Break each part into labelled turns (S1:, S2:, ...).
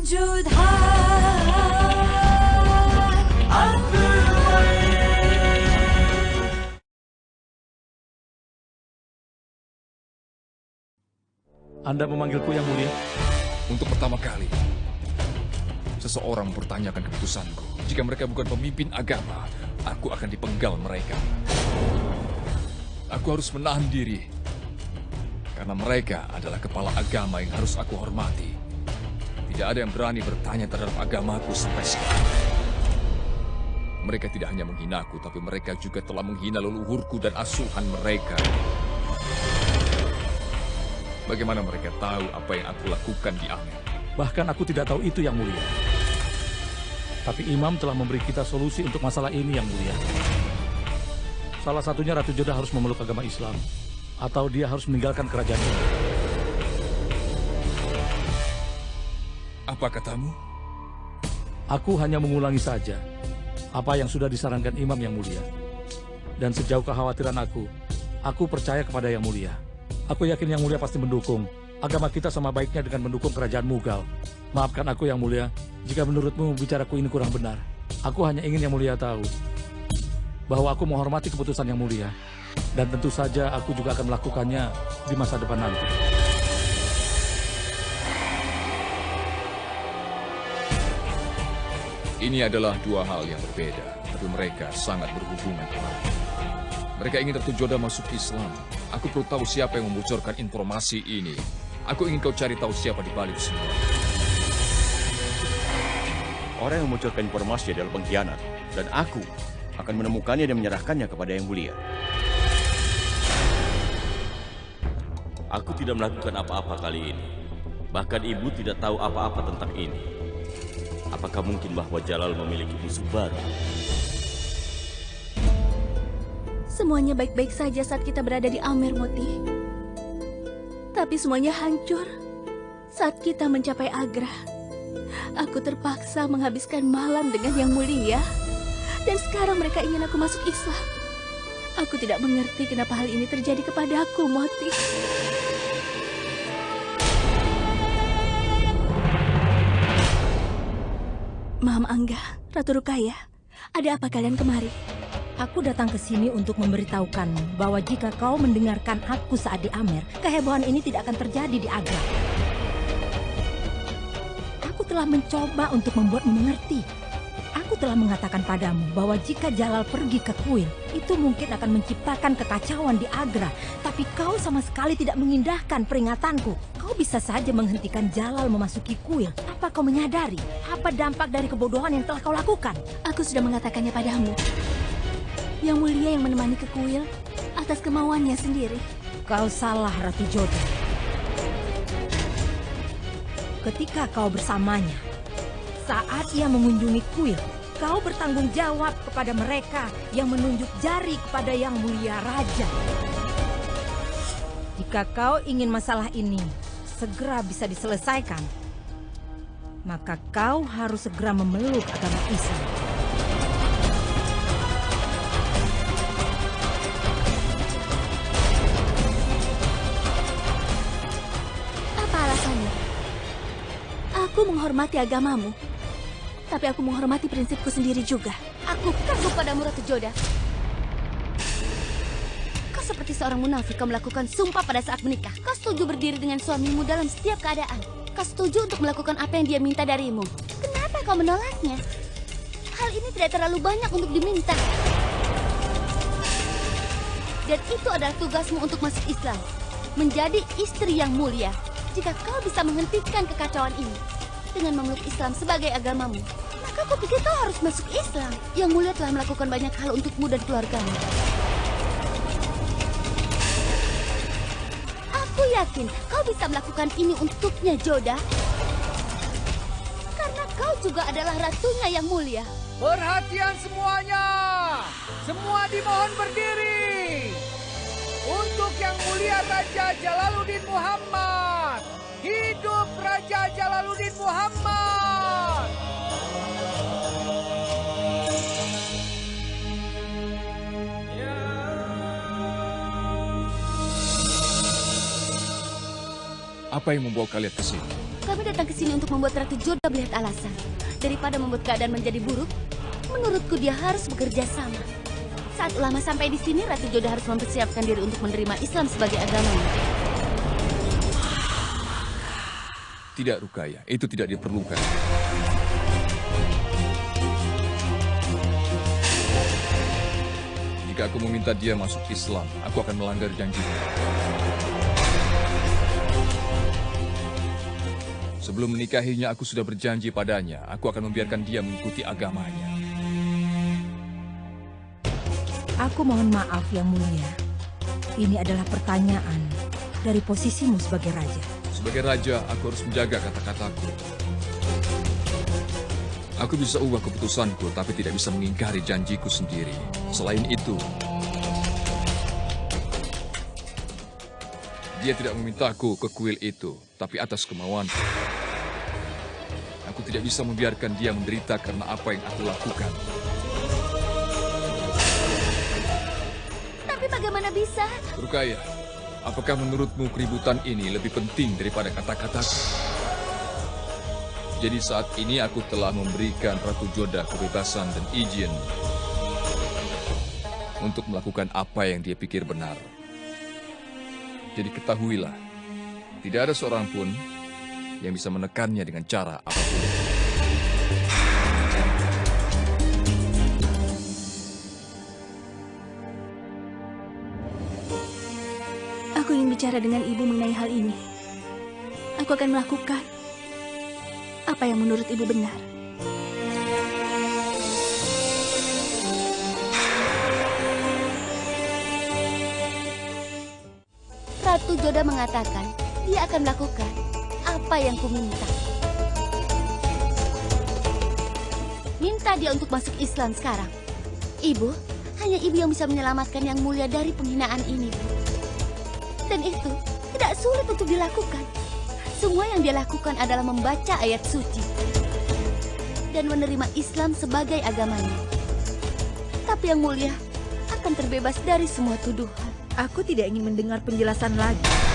S1: وجود
S2: Anda memanggilku yang mulia?
S3: Untuk pertama kali, seseorang mempertanyakan keputusanku. Jika mereka bukan pemimpin agama, aku akan dipenggal mereka. Aku harus menahan diri, karena mereka adalah kepala agama yang harus aku hormati. Tidak ada yang berani bertanya terhadap agamaku sampai sekarang. Mereka tidak hanya menghinaku, tapi mereka juga telah menghina leluhurku dan asuhan mereka. Bagaimana mereka tahu apa yang aku lakukan di Amer?
S2: Bahkan aku tidak tahu itu yang mulia. Tapi imam telah memberi kita solusi untuk masalah ini yang mulia. Salah satunya Ratu Jodah harus memeluk agama Islam. Atau dia harus meninggalkan kerajaan ini.
S3: Apa katamu?
S2: Aku hanya mengulangi saja apa yang sudah disarankan imam yang mulia. Dan sejauh kekhawatiran aku percaya kepada yang mulia. Aku yakin yang mulia pasti mendukung. Agama kita sama baiknya dengan mendukung kerajaan Mughal. Maafkan aku yang mulia, jika menurutmu bicaraku ini kurang benar. Aku hanya ingin yang mulia tahu bahwa aku menghormati keputusan yang mulia. Dan tentu saja aku juga akan melakukannya di masa depan nanti.
S3: Ini adalah dua hal yang berbeda, tapi mereka sangat berhubungan erat. Mereka ingin Ratu Jodah masuk Islam. Aku perlu tahu siapa yang membocorkan informasi ini. Aku ingin kau cari tahu siapa di balik semua.
S4: Orang yang membocorkan informasi adalah pengkhianat. Dan aku akan menemukannya dan menyerahkannya kepada yang mulia.
S5: Aku tidak melakukan apa-apa kali ini. Bahkan ibu tidak tahu apa-apa tentang ini. Apakah mungkin bahwa Jalal memiliki musuh baru?
S6: Semuanya baik-baik saja saat kita berada di Amer, Moti. Tapi semuanya hancur saat kita mencapai Agra. Aku terpaksa menghabiskan malam dengan yang mulia. Dan sekarang mereka ingin aku masuk Islam. Aku tidak mengerti kenapa hal ini terjadi kepadaku, Moti. Mam Angga, Ratu Rukaya, ada apa kalian kemari?
S7: Aku datang ke sini untuk memberitahukanmu bahwa jika kau mendengarkan aku saat di Amer, kehebohan ini tidak akan terjadi di Agra. Aku telah mencoba untuk membuatmu mengerti. Aku telah mengatakan padamu bahwa jika Jalal pergi ke kuil, itu mungkin akan menciptakan kekacauan di Agra. Tapi kau sama sekali tidak mengindahkan peringatanku. Kau bisa saja menghentikan Jalal memasuki kuil. Apa kau menyadari apa dampak dari kebodohan yang telah kau lakukan?
S6: Aku sudah mengatakannya padamu. Yang mulia yang menemani ke kuil atas kemauannya sendiri.
S7: Kau salah, Ratu Jodah. Ketika kau bersamanya, saat ia mengunjungi kuil, kau bertanggung jawab kepada mereka yang menunjuk jari kepada yang mulia raja. Jika kau ingin masalah ini segera bisa diselesaikan, maka kau harus segera memeluk agama Islam.
S6: Aku menghormati agamamu, tapi aku menghormati prinsipku sendiri juga. Aku kagum padamu, Ratu Jodah. Kau seperti seorang munafik. Kau melakukan sumpah pada saat menikah. Kau setuju berdiri dengan suamimu dalam setiap keadaan. Kau setuju untuk melakukan apa yang dia minta darimu. Kenapa kau menolaknya? Hal ini tidak terlalu banyak untuk diminta. Dan itu adalah tugasmu untuk masuk Islam. Menjadi istri yang mulia. Jika kau bisa menghentikan kekacauan ini dengan memeluk Islam sebagai agamamu, maka kau pikir kau harus masuk Islam. Yang mulia telah melakukan banyak hal untukmu dan keluargamu. Aku yakin kau bisa melakukan ini untuknya, Jodah. Karena kau juga adalah ratunya yang mulia.
S8: Perhatian semuanya! Semua dimohon berdiri! Untuk yang mulia Raja Jalaluddin Muhammad! Hidup Raja Jalaluddin Muhammad!
S3: Apa Apa yang membawa kalian ke sini?
S6: Kami datang ke sini untuk membuat Ratu Joda melihat alasan. Daripada membuat keadaan menjadi buruk, menurutku dia harus bekerja sama. Saat ulama sampai di sini, Ratu Joda harus mempersiapkan diri untuk menerima Islam sebagai agamanya.
S3: Tidak, Rukaya. Itu tidak diperlukan. Jika aku meminta dia masuk Islam, aku akan melanggar janjiku. Sebelum menikahinya, aku sudah berjanji padanya. Aku akan membiarkan dia mengikuti agamanya.
S7: Aku mohon maaf, Yang Mulia. Ini adalah pertanyaan dari posisimu sebagai raja.
S3: Sebagai raja, aku harus menjaga kata-kataku. Aku bisa ubah keputusanku, tapi tidak bisa mengingkari janjiku sendiri. Selain itu, dia tidak memintaku ke kuil itu, tapi atas kemauanku. Aku tidak bisa membiarkan dia menderita karena apa yang aku lakukan.
S6: Tapi bagaimana bisa?
S3: Rukaya, apakah menurutmu keributan ini lebih penting daripada kata-kataku? Jadi saat ini aku telah memberikan Ratu Joda kebebasan dan izin untuk melakukan apa yang dia pikir benar. Jadi ketahuilah, tidak ada seorang pun yang bisa menekannya dengan cara apapun.
S6: Aku ingin bicara dengan ibu mengenai hal ini. Aku akan melakukan apa yang menurut ibu benar. Ratu Joda mengatakan dia akan melakukan apa yang kuminta. Minta dia untuk masuk Islam sekarang. Ibu, hanya ibu yang bisa menyelamatkan Yang Mulia dari penghinaan ini, Bu. Dan itu tidak sulit untuk dilakukan. Semua yang dia lakukan adalah membaca ayat suci dan menerima Islam sebagai agamanya. Tapi Yang Mulia akan terbebas dari semua tuduhan.
S7: Aku tidak ingin mendengar penjelasan lagi.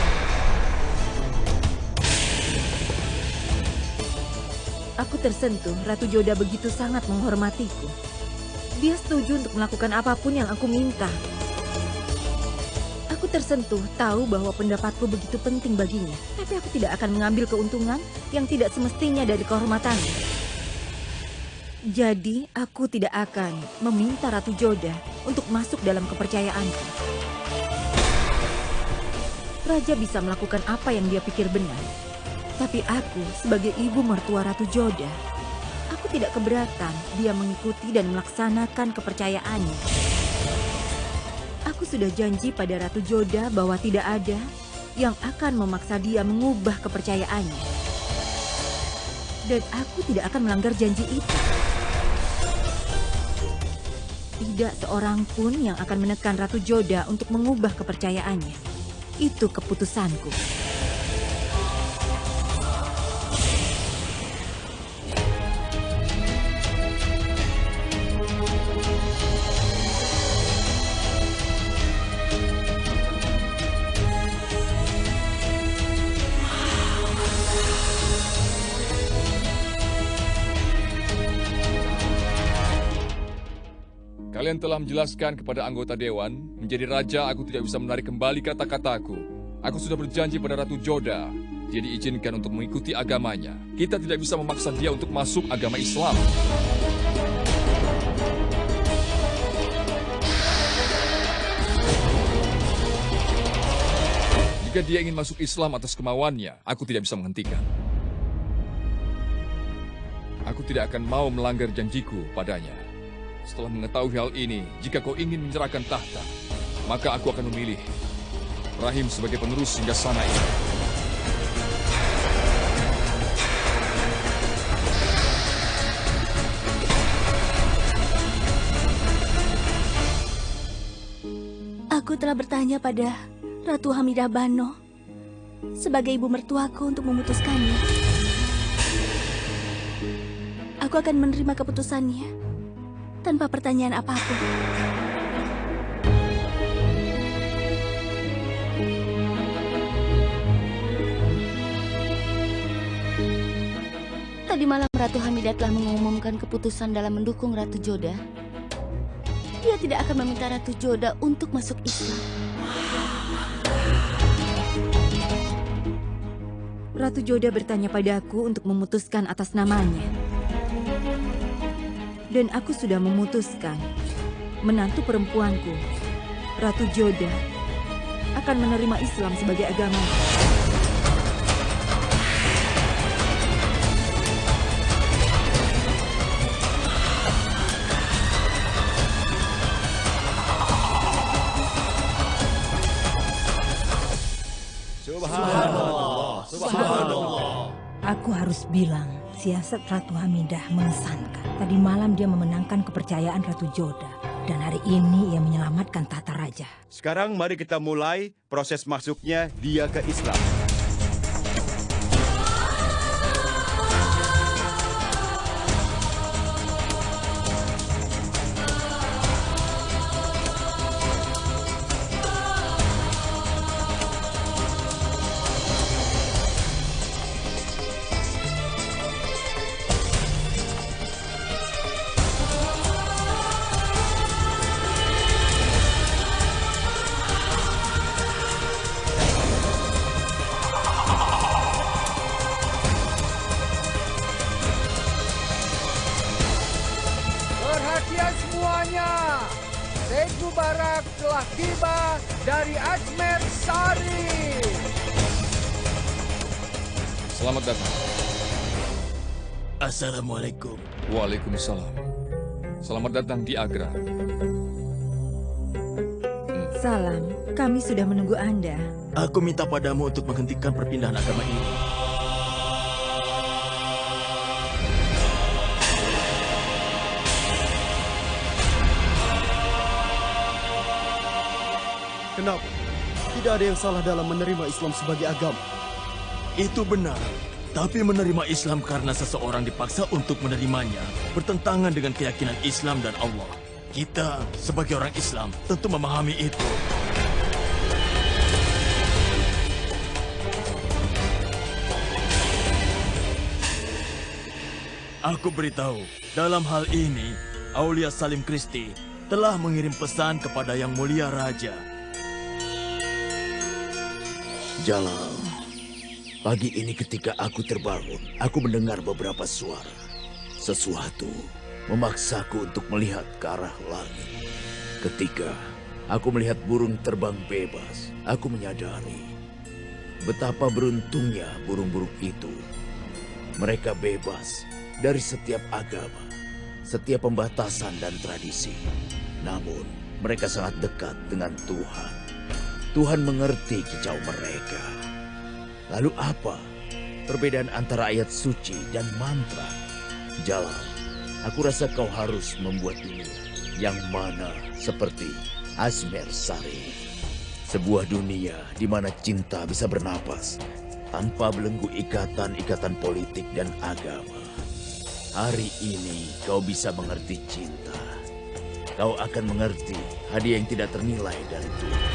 S7: Aku tersentuh, Ratu Joda begitu sangat menghormatiku. Dia setuju untuk melakukan apapun yang aku minta. Aku tersentuh, tahu bahwa pendapatku begitu penting baginya. Tapi aku tidak akan mengambil keuntungan yang tidak semestinya dari kehormatannya. Jadi, aku tidak akan meminta Ratu Joda untuk masuk dalam kepercayaanku. Raja bisa melakukan apa yang dia pikir benar. Tapi aku, sebagai ibu mertua Ratu Joda, aku tidak keberatan dia mengikuti dan melaksanakan kepercayaannya. Aku sudah janji pada Ratu Joda bahwa tidak ada yang akan memaksa dia mengubah kepercayaannya. Dan aku tidak akan melanggar janji itu. Tidak seorang pun yang akan menekan Ratu Joda untuk mengubah kepercayaannya. Itu keputusanku.
S3: Kalian telah menjelaskan kepada anggota Dewan, menjadi raja aku tidak bisa menarik kembali kata-kataku. Aku sudah berjanji pada Ratu Joda, dia diizinkan untuk mengikuti agamanya. Kita tidak bisa memaksa dia untuk masuk agama Islam. Jika dia ingin masuk Islam atas kemauannya, aku tidak bisa menghentikan. Aku tidak akan mau melanggar janjiku padanya. Setelah mengetahui hal ini, jika kau ingin menyerahkan tahta, maka aku akan memilih Rahim sebagai penerus hingga sana ini.
S6: Aku telah bertanya pada Ratu Hamidah Bano sebagai ibu mertuaku untuk memutuskannya. Aku akan menerima keputusannya tanpa pertanyaan apapun.
S1: Tadi malam Ratu Hamidah telah mengumumkan keputusan dalam mendukung Ratu Joda. Dia tidak akan meminta Ratu Joda untuk masuk Islam.
S7: Ratu Joda bertanya padaku untuk memutuskan atas namanya. Dan aku sudah memutuskan. Menantu perempuanku, Ratu Joda, akan menerima Islam sebagai agama.
S4: Subhanallah. Subhanallah.
S7: Aku harus bilang, siasat Ratu Hamidah mengesankan. Tadi malam dia memenangkan kepercayaan Ratu Joda. Dan hari ini ia menyelamatkan tata raja.
S4: Sekarang mari kita mulai proses masuknya dia ke Islam.
S8: Perhatian semuanya, Segu Barak telah tiba dari Ajmer Sari.
S3: Selamat datang.
S9: Assalamualaikum.
S3: Waalaikumsalam. Selamat datang di Agra.
S7: Salam, kami sudah menunggu Anda.
S9: Aku minta padamu untuk menghentikan perpindahan agama ini.
S10: Kenapa? Tidak ada yang salah dalam menerima Islam sebagai agama.
S9: Itu benar. Tapi menerima Islam karena seseorang dipaksa untuk menerimanya bertentangan dengan keyakinan Islam dan Allah. Kita sebagai orang Islam tentu memahami itu. Aku beritahu, dalam hal ini, Aulia Salim Christi telah mengirim pesan kepada Yang Mulia Raja.
S11: Jalal, pagi ini ketika aku terbangun, aku mendengar beberapa suara. Sesuatu memaksaku untuk melihat ke arah langit. Ketika aku melihat burung terbang bebas, aku menyadari betapa beruntungnya burung-burung itu. Mereka bebas dari setiap agama, setiap pembatasan dan tradisi. Namun, mereka sangat dekat dengan Tuhan. Tuhan mengerti kicau mereka. Lalu apa perbedaan antara ayat suci dan mantra? Jalal, aku rasa kau harus membuat dunia yang mana seperti Ajmer Sari. Sebuah dunia di mana cinta bisa bernapas tanpa belenggu ikatan-ikatan politik dan agama. Hari ini kau bisa mengerti cinta. Kau akan mengerti hadiah yang tidak ternilai dari Tuhan.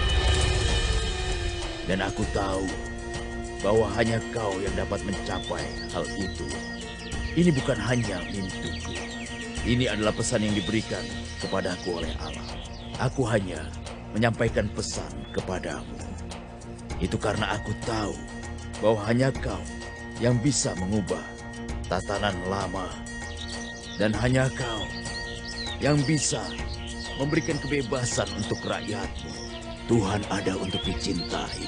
S11: Dan aku tahu bahwa hanya kau yang dapat mencapai hal itu. Ini bukan hanya mimpiku. Ini adalah pesan yang diberikan kepadaku oleh Allah. Aku hanya menyampaikan pesan kepadamu. Itu karena aku tahu bahwa hanya kau yang bisa mengubah tatanan lama. Dan hanya kau yang bisa memberikan kebebasan untuk rakyatmu. Tuhan ada untuk dicintai.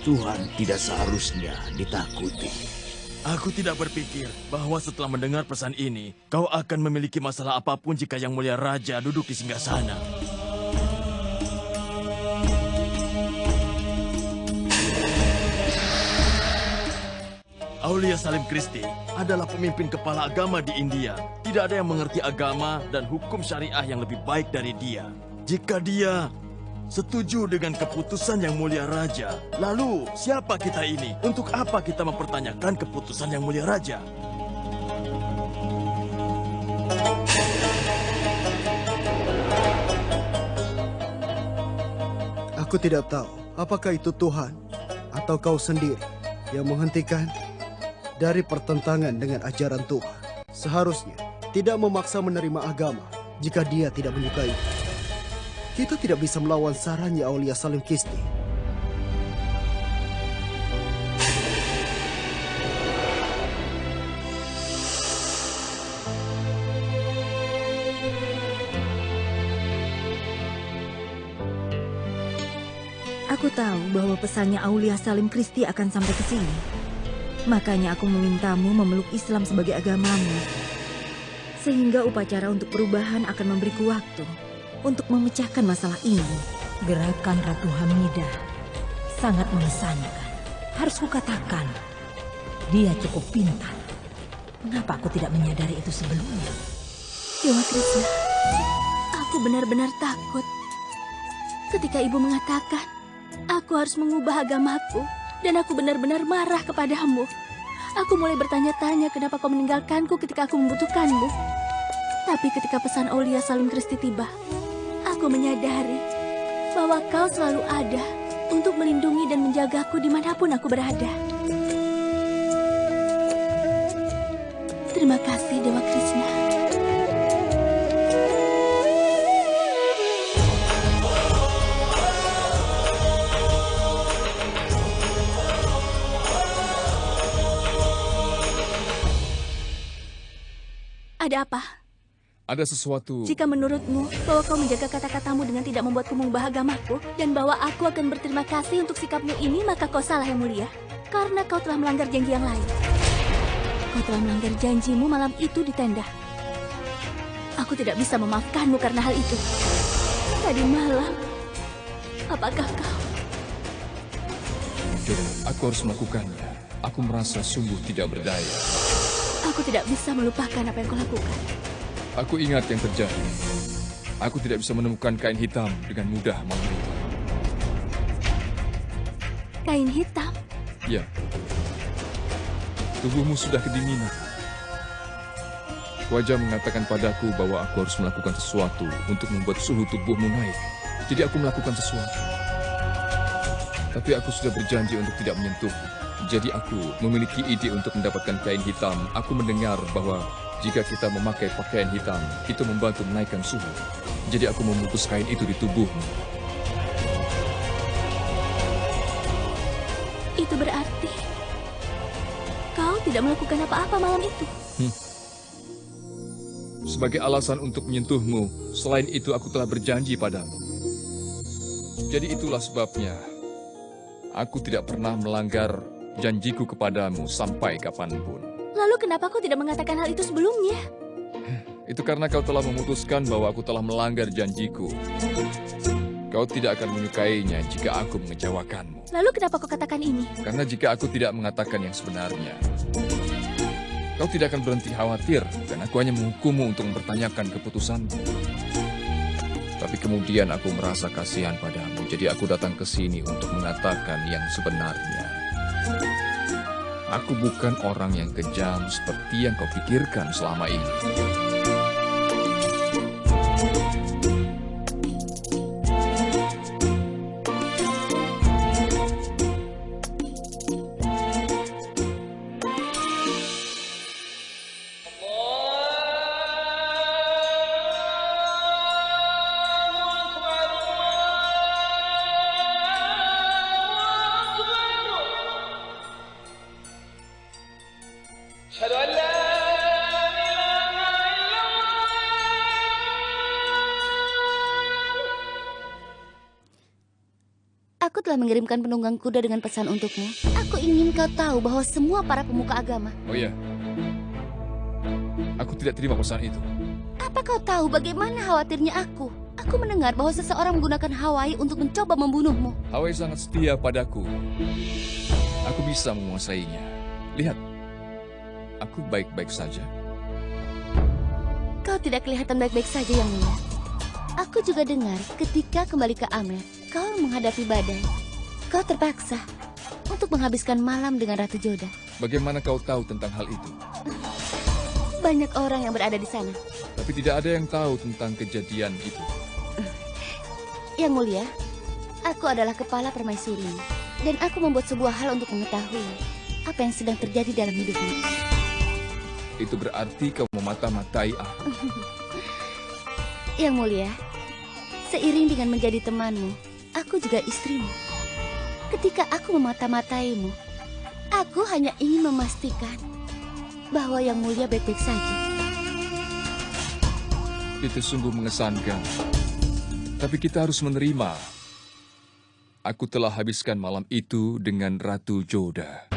S11: Tuhan tidak seharusnya ditakuti.
S9: Aku tidak berpikir bahwa setelah mendengar pesan ini, kau akan memiliki masalah apapun jika Yang Mulia Raja duduk di singgasana. Aulia Salim Christi adalah pemimpin kepala agama di India. Tidak ada yang mengerti agama dan hukum syariah yang lebih baik dari dia. Jika dia setuju dengan keputusan Yang Mulia Raja, lalu siapa kita ini? Untuk apa kita mempertanyakan keputusan Yang Mulia Raja?
S10: Aku tidak tahu apakah itu Tuhan atau kau sendiri yang menghentikan dari pertentangan dengan ajaran Tuhan. Seharusnya tidak memaksa menerima agama jika dia tidak menyukai. Kita tidak bisa melawan sarannya Aulia Salim Kisti.
S7: Aku tahu bahwa pesannya Aulia Salim Kisti akan sampai ke sini. Makanya aku memintamu memeluk Islam sebagai agamamu. Sehingga upacara untuk perubahan akan memberiku waktu untuk memecahkan masalah ini.
S12: Gerakan Ratu Hamidah sangat mengesankan. Harus kukatakan, dia cukup pintar. Mengapa aku tidak menyadari itu sebelumnya?
S6: Dewa Krishna, aku benar-benar takut ketika ibu mengatakan aku harus mengubah agamaku dan aku benar-benar marah kepadamu. Aku mulai bertanya-tanya kenapa kau meninggalkanku ketika aku membutuhkanmu. Tapi ketika pesan Aulia Salim Kisti tiba, aku menyadari bahwa kau selalu ada untuk melindungi dan menjagaku dimanapun aku berada. Terima kasih, Dewa Krishna. Ada apa?
S3: Ada sesuatu.
S6: Jika menurutmu bahwa kau menjaga kata-katamu dengan tidak membuatku mengubah agamaku dan bahwa aku akan berterima kasih untuk sikapmu ini, maka kau salah, Yang Mulia. Karena kau telah melanggar janji yang lain. Kau telah melanggar janjimu malam itu di tenda. Aku tidak bisa memaafkanmu karena hal itu. Tadi malam, apakah kau?
S3: Jodoh, aku harus melakukannya. Aku merasa sungguh tidak berdaya.
S6: Aku tidak bisa melupakan apa yang kau lakukan.
S3: Aku ingat yang terjadi. Aku tidak bisa menemukan kain hitam dengan mudah malam itu.
S6: Kain hitam?
S3: Ya. Tubuhmu sudah kedinginan. Wajah mengatakan padaku bahwa aku harus melakukan sesuatu untuk membuat suhu tubuhmu naik. Jadi aku melakukan sesuatu. Tapi aku sudah berjanji untuk tidak menyentuh. Jadi aku memiliki ide untuk mendapatkan kain hitam. Aku mendengar bahwa jika kita memakai pakaian hitam, itu membantu menaikkan suhu. Jadi aku membungkus kain itu di tubuhmu.
S6: Itu berarti kau tidak melakukan apa-apa malam itu.
S3: Sebagai alasan untuk menyentuhmu, selain itu aku telah berjanji padamu. Jadi itulah sebabnya aku tidak pernah melanggar janjiku kepadamu sampai kapanpun.
S6: Lalu kenapa kau tidak mengatakan hal itu sebelumnya?
S3: Itu karena kau telah memutuskan bahwa aku telah melanggar janjiku. Kau tidak akan menyukainya jika aku mengecewakanmu.
S6: Lalu kenapa kau katakan ini?
S3: Karena jika aku tidak mengatakan yang sebenarnya, kau tidak akan berhenti khawatir dan aku hanya menghukummu untuk mempertanyakan keputusanmu. Tapi kemudian aku merasa kasihan padamu, jadi aku datang ke sini untuk mengatakan yang sebenarnya. Aku bukan orang yang kejam seperti yang kau pikirkan selama ini.
S1: Aku telah mengirimkan penunggang kuda dengan pesan untukmu. Aku ingin kau tahu bahwa semua para pemuka agama.
S3: Oh iya, aku tidak terima pesan itu.
S1: Apa kau tahu bagaimana khawatirnya aku? Aku mendengar bahwa seseorang menggunakan Hawaii untuk mencoba membunuhmu.
S3: Hawaii sangat setia padaku. Aku bisa menguasainya. Lihat, aku baik-baik saja.
S1: Kau tidak kelihatan baik-baik saja, Yang Mulia. Aku juga dengar ketika kembali ke Amer, kau menghadapi badai. Kau terpaksa untuk menghabiskan malam dengan Ratu Joda.
S3: Bagaimana kau tahu tentang hal itu?
S1: Banyak orang yang berada di sana.
S3: Tapi tidak ada yang tahu tentang kejadian itu.
S1: Yang Mulia, aku adalah kepala permaisuri dan aku membuat sebuah hal untuk mengetahui. apa yang sedang terjadi dalam hidupmu.
S3: Itu berarti kau memata-matai aku.
S1: Yang mulia, seiring dengan menjadi temanmu, aku juga istrimu. Ketika aku memata-mataimu, aku hanya ingin memastikan bahwa Yang Mulia baik-baik saja.
S3: Itu sungguh mengesankan. Tapi kita harus menerima. Aku telah habiskan malam itu dengan Ratu Joda.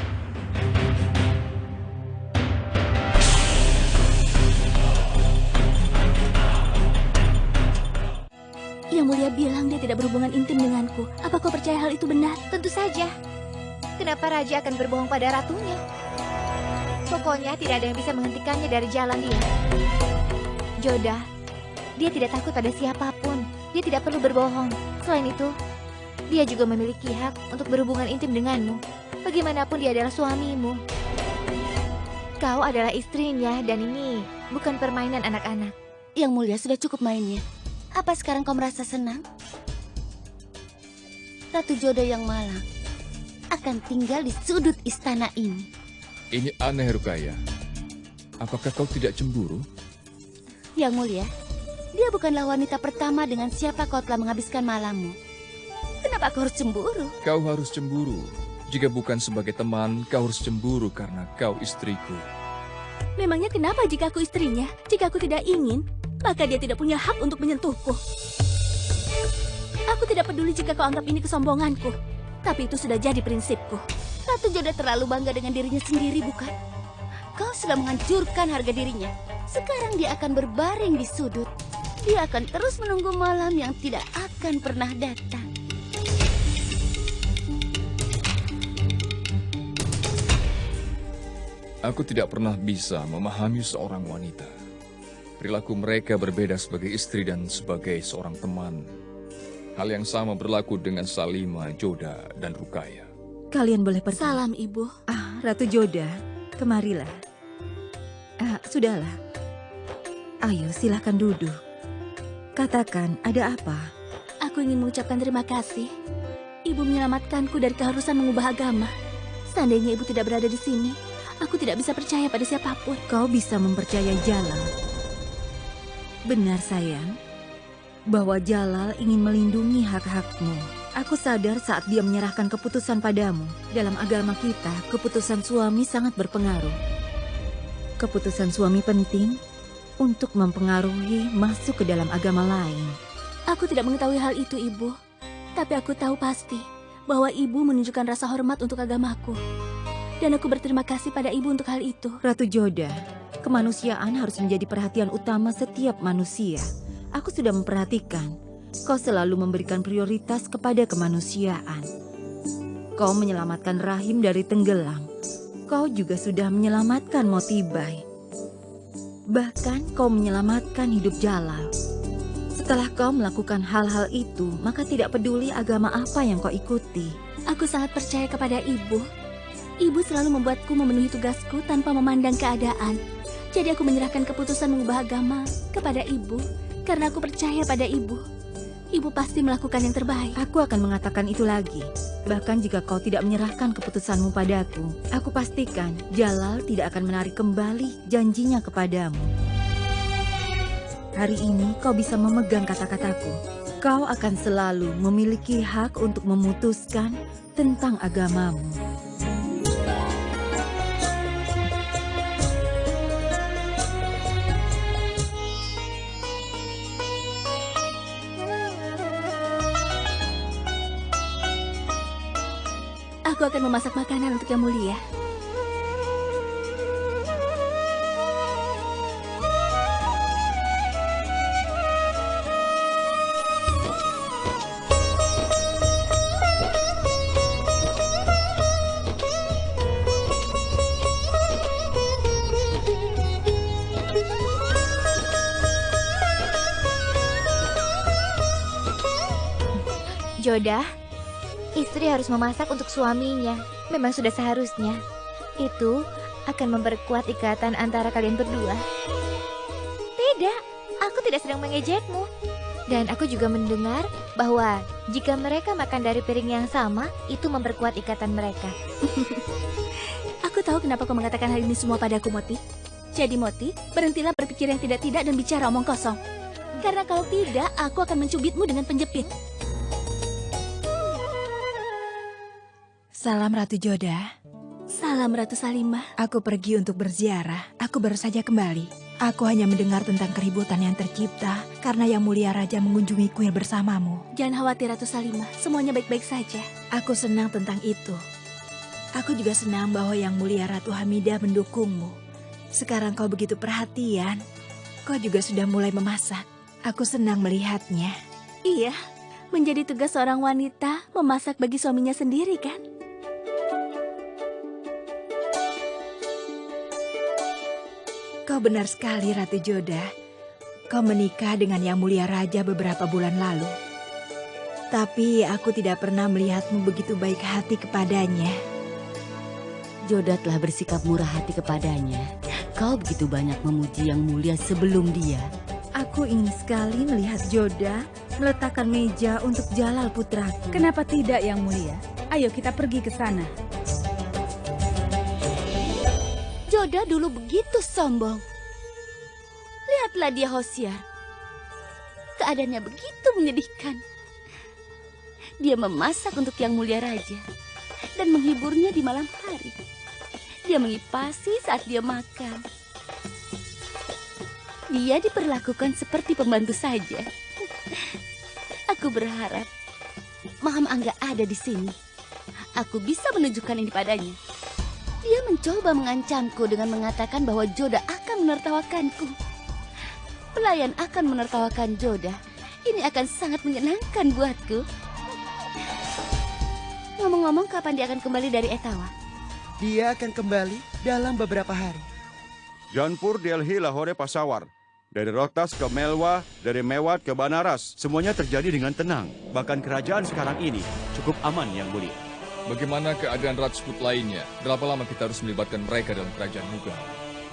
S6: Yang Mulia bilang dia tidak berhubungan intim denganku. Apa kau percaya hal itu benar?
S13: Tentu saja. Kenapa Raja akan berbohong pada ratunya? Pokoknya tidak ada yang bisa menghentikannya dari jalan dia. Joda, dia tidak takut pada siapapun. Dia tidak perlu berbohong. Selain itu, dia juga memiliki hak untuk berhubungan intim denganmu. Bagaimanapun dia adalah suamimu. Kau adalah istrinya dan ini bukan permainan anak-anak.
S1: Yang Mulia, sudah cukup mainnya. Apa sekarang kau merasa senang? Ratu Joda yang malang akan tinggal di sudut istana ini.
S3: Ini aneh, Rukaya. Apakah kau tidak cemburu?
S1: Yang Mulia, dia bukanlah wanita pertama dengan siapa kau telah menghabiskan malammu. Kenapa kau harus cemburu?
S3: Kau harus cemburu. Jika bukan sebagai teman, kau harus cemburu karena kau istriku.
S6: Memangnya kenapa jika aku istrinya? Jika aku tidak ingin, maka dia tidak punya hak untuk menyentuhku. Aku tidak peduli jika kau anggap ini kesombonganku. Tapi itu sudah jadi prinsipku.
S1: Ratu Joda terlalu bangga dengan dirinya sendiri, bukan? Kau sudah menghancurkan harga dirinya. Sekarang dia akan berbaring di sudut. Dia akan terus menunggu malam yang tidak akan pernah datang.
S3: Aku tidak pernah bisa memahami seorang wanita. Perilaku mereka berbeda sebagai istri dan sebagai seorang teman. Hal yang sama berlaku dengan Salima, Joda, dan Rukaya.
S12: Kalian boleh pergi.
S6: Salam, Ibu.
S12: Ratu Joda, kemarilah. Sudahlah. Ayo, silahkan duduk. Katakan, ada apa?
S6: Aku ingin mengucapkan terima kasih. Ibu menyelamatkanku dari keharusan mengubah agama. Seandainya Ibu tidak berada di sini, aku tidak bisa percaya pada siapapun.
S12: Kau bisa mempercayai Jalal. Benar, sayang. Bahwa Jalal ingin melindungi hak-hakmu. Aku sadar saat dia menyerahkan keputusan padamu. Dalam agama kita, keputusan suami sangat berpengaruh. Keputusan suami penting untuk mempengaruhi masuk ke dalam agama lain.
S6: Aku tidak mengetahui hal itu, Ibu. Tapi aku tahu pasti bahwa Ibu menunjukkan rasa hormat untuk agamaku. Dan aku berterima kasih pada Ibu untuk hal itu.
S12: Ratu Joda, kemanusiaan harus menjadi perhatian utama setiap manusia. Aku sudah memperhatikan, kau selalu memberikan prioritas kepada kemanusiaan. Kau menyelamatkan Rahim dari tenggelam. Kau juga sudah menyelamatkan Motibai. Bahkan kau menyelamatkan hidup Jalal. Setelah kau melakukan hal-hal itu, maka tidak peduli agama apa yang kau ikuti.
S6: Aku sangat percaya kepada Ibu. Ibu selalu membuatku memenuhi tugasku tanpa memandang keadaan. Jadi aku menyerahkan keputusan mengubah agama kepada Ibu. Karena aku percaya pada Ibu. Ibu pasti melakukan yang terbaik.
S12: Aku akan mengatakan itu lagi. Bahkan jika kau tidak menyerahkan keputusanmu padaku, aku pastikan Jalal tidak akan menarik kembali janjinya kepadamu. Hari ini kau bisa memegang kata-kataku. Kau akan selalu memiliki hak untuk memutuskan tentang agamamu.
S6: Aku akan memasak makanan untuk Yang Mulia.
S13: Joda, istri harus memasak untuk suaminya. Memang sudah seharusnya. Itu akan memperkuat ikatan antara kalian berdua. Tidak, aku tidak sedang mengejekmu. Dan aku juga mendengar bahwa jika mereka makan dari piring yang sama, itu memperkuat ikatan mereka.
S6: tahu kenapa kau mengatakan hal ini semua padaku, Moti. Jadi Moti, berhentilah berpikir yang tidak-tidak dan bicara omong kosong. Karena kalau tidak, aku akan mencubitmu dengan penjepit.
S7: Salam Ratu Joda.
S6: Salam Ratu Salimah.
S7: Aku pergi untuk berziarah. Aku baru saja kembali. Aku hanya mendengar tentang keributan yang tercipta karena Yang Mulia Raja mengunjungi kuil bersamamu.
S6: Jangan khawatir Ratu Salimah, semuanya baik-baik saja.
S7: Aku senang tentang itu. Aku juga senang bahwa Yang Mulia Ratu Hamidah mendukungmu. Sekarang kau begitu perhatian. Kau juga sudah mulai memasak. Aku senang melihatnya.
S6: Iya, menjadi tugas seorang wanita memasak bagi suaminya sendiri kan?
S7: Kau benar sekali, Ratu Joda. Kau menikah dengan Yang Mulia Raja beberapa bulan lalu. Tapi aku tidak pernah melihatmu begitu baik hati kepadanya.
S1: Joda telah bersikap murah hati kepadanya. Kau begitu banyak memuji Yang Mulia sebelum dia.
S12: Aku ingin sekali melihat Joda meletakkan meja untuk Jalal putraku.
S14: Kenapa tidak, Yang Mulia? Ayo kita pergi ke sana.
S1: Joda dulu begitu sombong. Lihatlah dia, Hosiar. Keadaannya begitu menyedihkan. Dia memasak untuk Yang Mulia Raja dan menghiburnya di malam hari. Dia mengipasi saat dia makan. Dia diperlakukan seperti pembantu saja. Aku berharap Maham Angga ada di sini. Aku bisa menunjukkan ini padanya. Dia mencoba mengancamku dengan mengatakan bahwa Joda akan menertawakanku. Pelayan akan menertawakan Joda. Ini akan sangat menyenangkan buatku. Ngomong-ngomong, kapan dia akan kembali dari Etawa?
S15: Dia akan kembali dalam beberapa hari.
S4: Janpur, Delhi, Lahore, Peshawar. Dari Rohtas ke Melwa, dari Mewat ke Banaras. Semuanya terjadi dengan tenang. Bahkan kerajaan sekarang ini cukup aman, Yang Mulia.
S3: Bagaimana keadaan Rajput lainnya? Berapa lama kita harus melibatkan mereka dalam kerajaan Mughal?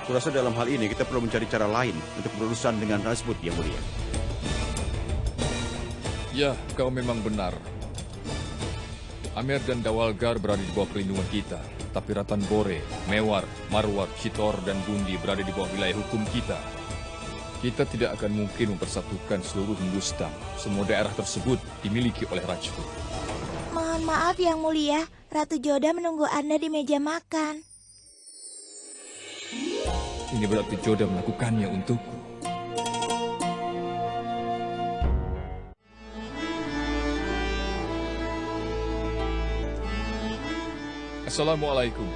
S4: Kurasa dalam hal ini kita perlu mencari cara lain untuk berurusan dengan Rajput, Yang Mulia.
S3: Ya, kau memang benar. Amer dan Dawalgar berada di bawah perlindungan kita. Tapi Ratan Bore, Mewar, Marwar, Chitor, dan Bundi berada di bawah wilayah hukum kita. Kita tidak akan mungkin mempersatukan seluruh Hindustan. Semua daerah tersebut dimiliki oleh Rajput.
S16: Mohon maaf, Yang Mulia. Ratu Joda menunggu Anda di meja makan.
S3: Ini berarti Joda melakukannya untukku. Assalamualaikum.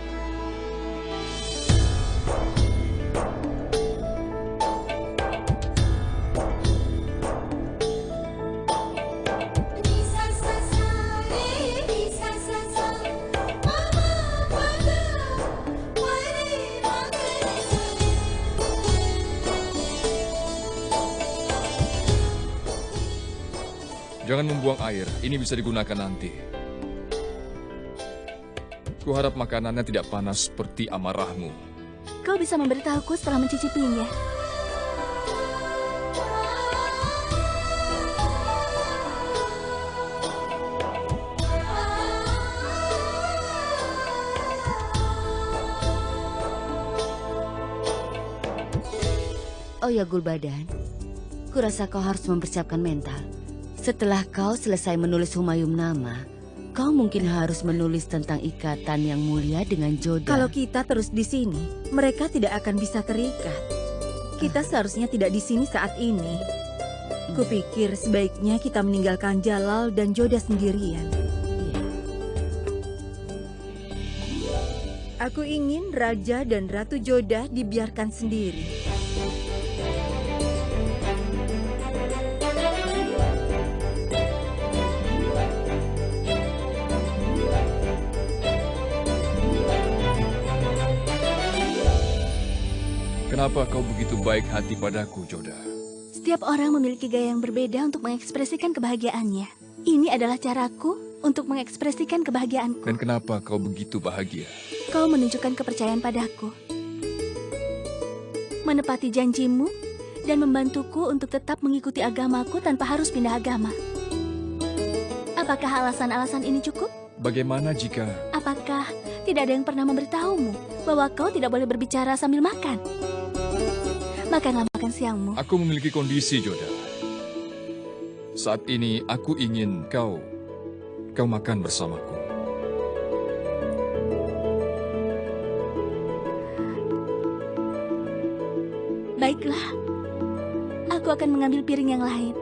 S3: Jangan membuang air, ini bisa digunakan nanti. Kuharap makanannya tidak panas seperti amarahmu.
S6: Kau bisa memberitahuku setelah mencicipinya.
S1: Oh ya, Gulbadan. Kurasa kau harus mempersiapkan mental. Setelah kau selesai menulis Humayun Nama, kau mungkin harus menulis tentang ikatan Yang Mulia dengan Joda.
S12: Kalau kita terus di sini, mereka tidak akan bisa terikat. Kita seharusnya tidak di sini saat ini. Kupikir sebaiknya kita meninggalkan Jalal dan Joda sendirian. Aku ingin Raja dan Ratu Joda dibiarkan sendiri.
S3: Kenapa kau begitu baik hati padaku, Joda?
S6: Setiap orang memiliki gaya yang berbeda untuk mengekspresikan kebahagiaannya. Ini adalah caraku untuk mengekspresikan kebahagiaanku.
S3: Dan kenapa kau begitu bahagia?
S6: Kau menunjukkan kepercayaan padaku, menepati janjimu, dan membantuku untuk tetap mengikuti agamaku tanpa harus pindah agama. Apakah alasan-alasan ini cukup?
S3: Bagaimana jika...
S6: Apakah Tidak ada yang pernah memberitahumu bahwa kau tidak boleh berbicara sambil makan. Makanlah makan siangmu.
S3: Aku memiliki kondisi, Joda. Saat ini aku ingin kau makan bersamaku.
S6: Baiklah, aku akan mengambil piring yang lain.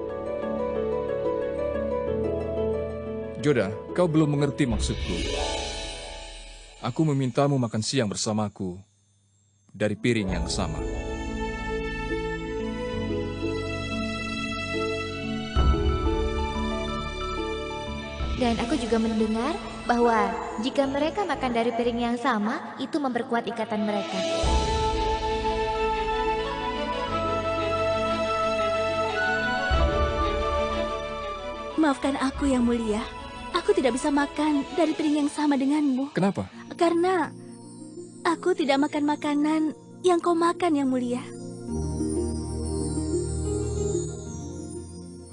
S3: Joda, kau belum mengerti maksudku. Aku memintamu makan siang bersamaku dari piring yang sama.
S13: Dan aku juga mendengar bahwa jika mereka makan dari piring yang sama, itu memperkuat ikatan mereka.
S6: Maafkan aku yang mulia. Aku tidak bisa makan dari piring yang sama denganmu.
S3: Kenapa?
S6: Karena aku tidak makan makanan yang kau makan yang mulia.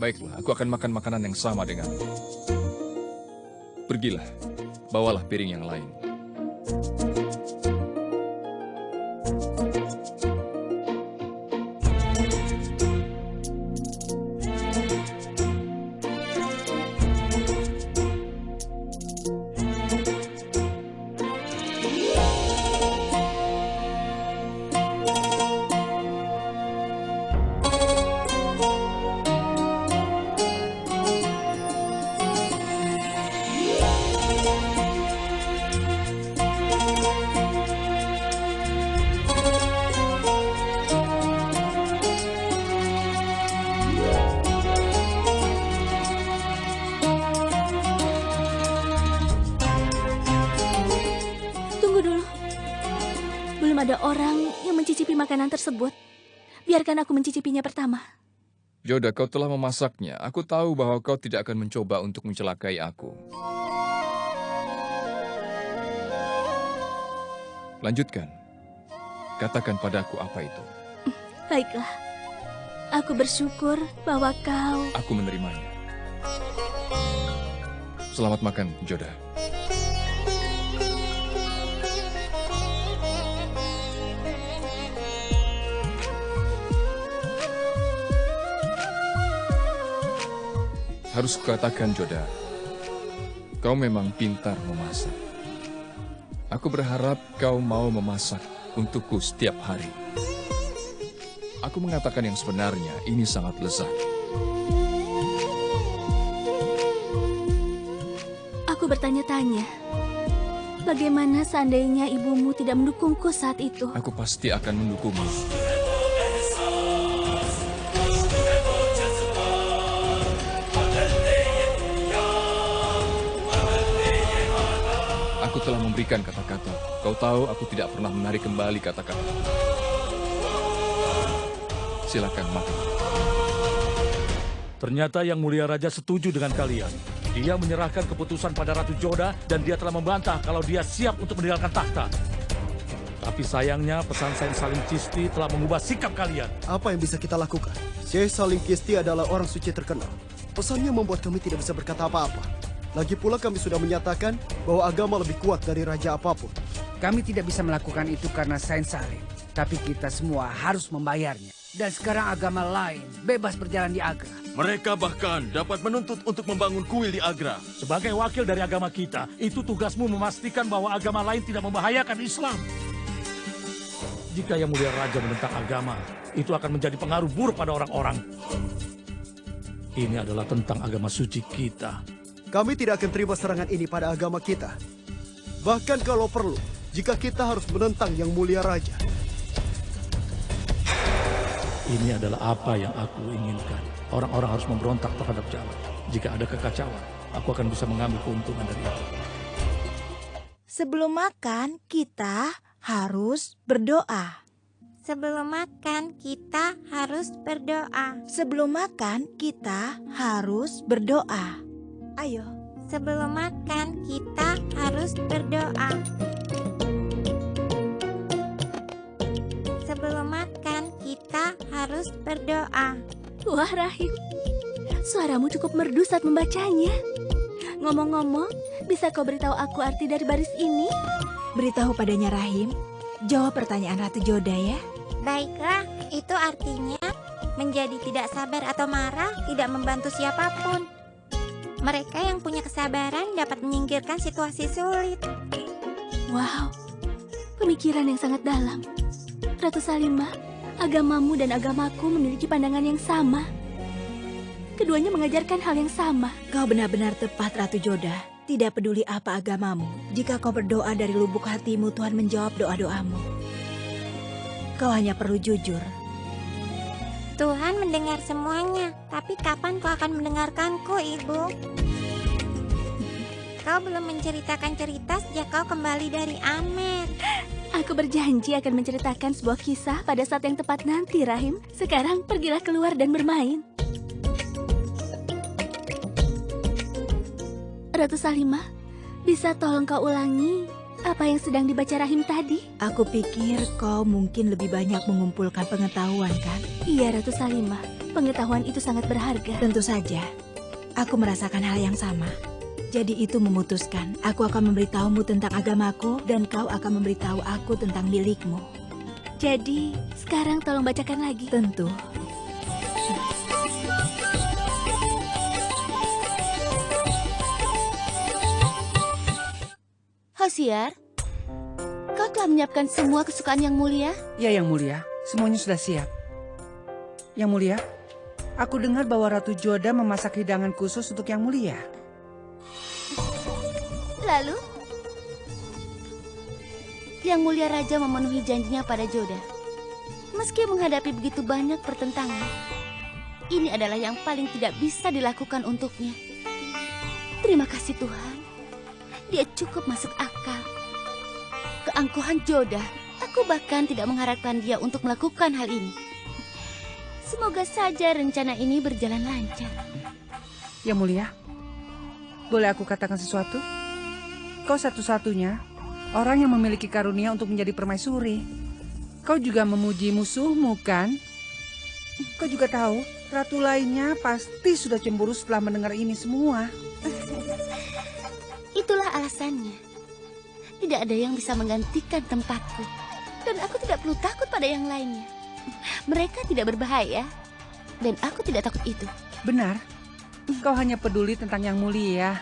S3: Baiklah, aku akan makan makanan yang sama denganmu. Pergilah, bawalah piring yang lain.
S6: Ada orang yang mencicipi makanan tersebut. Biarkan aku mencicipinya pertama.
S3: Joda, kau telah memasaknya. Aku tahu bahwa kau tidak akan mencoba untuk mencelakai aku. Lanjutkan. Katakan padaku apa itu.
S6: Baiklah. Aku bersyukur bahwa kau...
S3: Aku menerimanya. Selamat makan, Joda. Harus kukatakan, Joda, kau memang pintar memasak. Aku berharap kau mau memasak untukku setiap hari. Aku mengatakan yang sebenarnya, ini sangat lezat.
S6: Aku bertanya-tanya, bagaimana seandainya ibumu tidak mendukungku saat itu?
S3: Aku pasti akan mendukungmu. Aku telah memberikan kata-kata. Kau tahu aku tidak pernah menarik kembali kata-kata. Silakan makan.
S2: Ternyata Yang Mulia Raja setuju dengan kalian. Dia menyerahkan keputusan pada Ratu Joda dan dia telah membantah kalau dia siap untuk meninggalkan takhta. Tapi sayangnya pesan Syekh Salim Chisti telah mengubah sikap kalian.
S10: Apa yang bisa kita lakukan? Syekh Salim Chisti adalah orang suci terkenal. Pesannya membuat kami tidak bisa berkata apa-apa. Lagi pula kami sudah menyatakan bahwa agama lebih kuat dari raja apapun.
S8: Kami tidak bisa melakukan itu karena Syekh Salim. Tapi kita semua harus membayarnya. Dan sekarang agama lain bebas berjalan di Agra.
S9: Mereka bahkan dapat menuntut untuk membangun kuil di Agra.
S2: Sebagai wakil dari agama kita, itu tugasmu memastikan bahwa agama lain tidak membahayakan Islam. Jika Yang Mulia Raja menentang agama, itu akan menjadi pengaruh buruk pada orang-orang. Ini adalah tentang agama suci kita.
S10: Kami tidak akan terima serangan ini pada agama kita. Bahkan kalau perlu, jika kita harus menentang Yang Mulia Raja.
S2: Ini adalah apa yang aku inginkan. Orang-orang harus memberontak terhadap Jalal. Jika ada kekacauan, aku akan bisa mengambil keuntungan dari itu.
S16: Sebelum makan, kita harus berdoa.
S13: Sebelum makan, kita harus berdoa.
S16: Sebelum makan, kita harus berdoa. Ayo.
S13: Sebelum makan, kita harus berdoa. Sebelum makan, kita harus berdoa.
S6: Wah, Rahim. Suaramu cukup merdu saat membacanya. Ngomong-ngomong, bisa kau beritahu aku arti dari baris ini?
S7: Beritahu padanya Rahim. Jawab pertanyaan Ratu Joda ya.
S17: Baiklah, itu artinya menjadi tidak sabar atau marah tidak membantu siapapun. Mereka yang punya kesabaran dapat menyingkirkan situasi sulit.
S6: Wow, pemikiran yang sangat dalam. Ratu Salimah, agamamu dan agamaku memiliki pandangan yang sama. Keduanya mengajarkan hal yang sama.
S7: Kau benar-benar tepat, Ratu Joda. Tidak peduli apa agamamu, jika kau berdoa dari lubuk hatimu, Tuhan menjawab doa-doamu. Kau hanya perlu jujur.
S17: Tuhan mendengar semuanya, tapi kapan kau akan mendengarkanku, Ibu? Kau belum menceritakan cerita sejak kau kembali dari Amer.
S6: Aku berjanji akan menceritakan sebuah kisah pada saat yang tepat nanti, Rahim. Sekarang pergilah keluar dan bermain. Ratu Salimah, bisa tolong kau ulangi apa yang sedang dibaca Rahim tadi?
S7: Aku pikir kau mungkin lebih banyak mengumpulkan pengetahuan, kan?
S6: Iya, Ratu Salimah. Pengetahuan itu sangat berharga.
S7: Tentu saja. Aku merasakan hal yang sama. Jadi itu memutuskan, aku akan memberitahumu tentang agamaku dan kau akan memberitahu aku tentang milikmu.
S6: Jadi, sekarang tolong bacakan lagi.
S7: Tentu.
S1: Hosiar, kau telah menyiapkan semua kesukaan Yang Mulia?
S8: Ya, Yang Mulia, semuanya sudah siap. Yang Mulia, aku dengar bahwa Ratu Joda memasak hidangan khusus untuk Yang Mulia.
S1: Lalu, Yang Mulia Raja memenuhi janjinya pada Joda. Meski menghadapi begitu banyak pertentangan, ini adalah yang paling tidak bisa dilakukan untuknya. Terima kasih Tuhan. Dia cukup masuk akal. Keangkuhan Joda, aku bahkan tidak mengharapkan dia untuk melakukan hal ini. Semoga saja rencana ini berjalan lancar.
S8: Yang Mulia, boleh aku katakan sesuatu? Kau satu-satunya orang yang memiliki karunia untuk menjadi permaisuri. Kau juga memuji musuhmu, kan? Kau juga tahu, ratu lainnya pasti sudah cemburu setelah mendengar ini semua.
S1: Itulah alasannya. Tidak ada yang bisa menggantikan tempatku. Dan aku tidak perlu takut pada yang lainnya. Mereka tidak berbahaya. Dan aku tidak takut itu.
S8: Benar. Kau hanya peduli tentang Yang Mulia.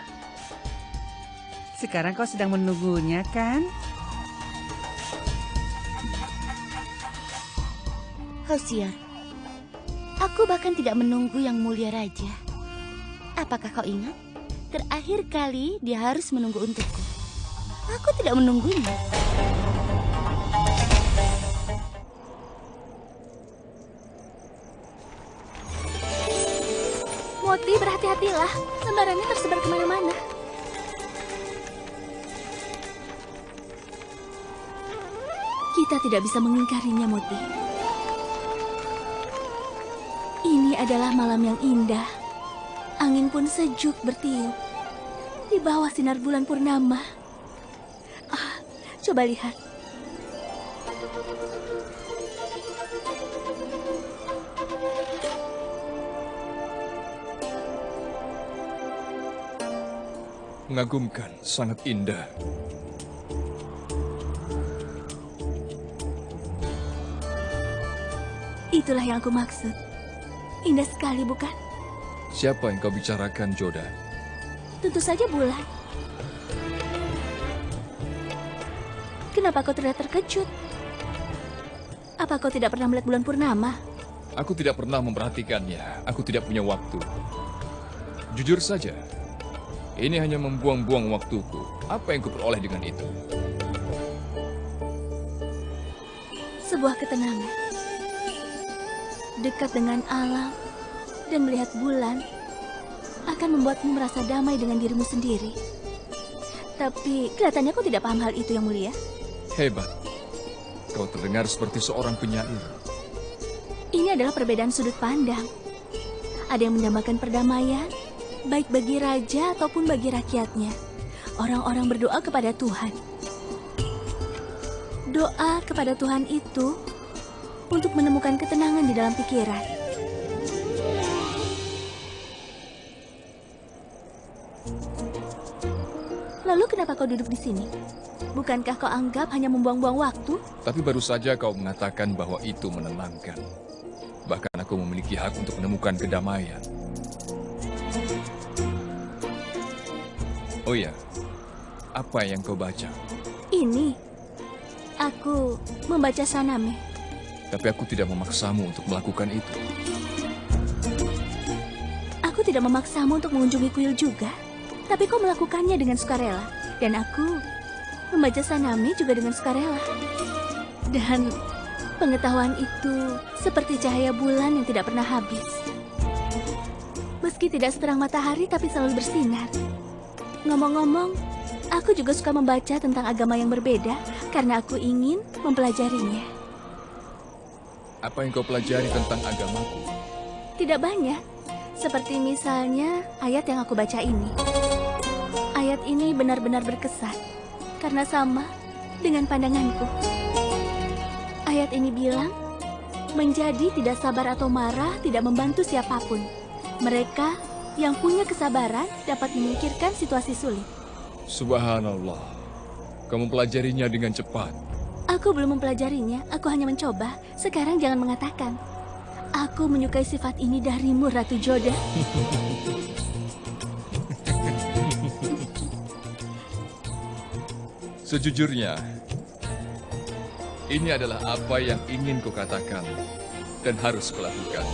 S8: Sekarang kau sedang menunggunya, kan?
S1: Hosiar, aku bahkan tidak menunggu Yang Mulia Raja. Apakah kau ingat? Terakhir kali dia harus menunggu untukku. Aku tidak menunggunya.
S6: Moti, berhati-hatilah. Lembarannya tersebar kemana-mana. Kita tidak bisa mengingkarinya, Moti. Ini adalah malam yang indah. Angin pun sejuk bertiup di bawah sinar bulan purnama. Coba lihat.
S3: Mengagumkan, sangat indah.
S6: Itulah yang aku maksud. Indah sekali, bukan?
S3: Siapa yang kau bicarakan, Joda?
S6: Tentu saja bulan. Kenapa kau terlihat terkejut? Apa kau tidak pernah melihat bulan purnama?
S3: Aku tidak pernah memperhatikannya. Aku tidak punya waktu. Jujur saja, ini hanya membuang-buang waktuku. Apa yang kuperoleh dengan itu?
S6: Sebuah ketenangan. Dekat dengan alam dan melihat bulan akan membuatmu merasa damai dengan dirimu sendiri. Tapi kelihatannya kau tidak paham hal itu, Yang Mulia.
S3: Hebat. Kau terdengar seperti seorang penyair.
S6: Ini adalah perbedaan sudut pandang. Ada yang mendambakan perdamaian, baik bagi raja ataupun bagi rakyatnya. Orang-orang berdoa kepada Tuhan. Doa kepada Tuhan itu untuk menemukan ketenangan di dalam pikiran. Lalu kenapa kau duduk di sini? Bukankah kau anggap hanya membuang-buang waktu?
S3: Tapi baru saja kau mengatakan bahwa itu menenangkan. Bahkan aku memiliki hak untuk menemukan kedamaian. Oh ya, apa yang kau baca?
S6: Ini, aku membaca Saname.
S3: Tapi aku tidak memaksamu untuk melakukan itu.
S6: Aku tidak memaksamu untuk mengunjungi kuil juga. Tapi kau melakukannya dengan sukarela. Dan aku membaca Saname juga dengan sukarela. Dan pengetahuan itu seperti cahaya bulan yang tidak pernah habis. Meski tidak seterang matahari, tapi selalu bersinar. Ngomong-ngomong, aku juga suka membaca tentang agama yang berbeda karena aku ingin mempelajarinya.
S3: Apa yang kau pelajari tentang agamaku?
S6: Tidak banyak. Seperti misalnya ayat yang aku baca ini. Ayat ini benar-benar berkesan karena sama dengan pandanganku. Ayat ini bilang, menjadi tidak sabar atau marah tidak membantu siapapun. Mereka yang punya kesabaran dapat menyingkirkan situasi sulit.
S3: Subhanallah, kamu pelajarinya dengan cepat.
S6: Aku belum mempelajarinya, aku hanya mencoba. Sekarang jangan mengatakan, aku menyukai sifat ini darimu, Ratu Joda.
S3: Sejujurnya, ini adalah apa yang ingin kukatakan dan harus kulakukan.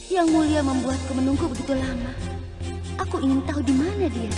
S1: Yang Mulia membuatku menunggu begitu lama. Aku ingin tahu di mana dia.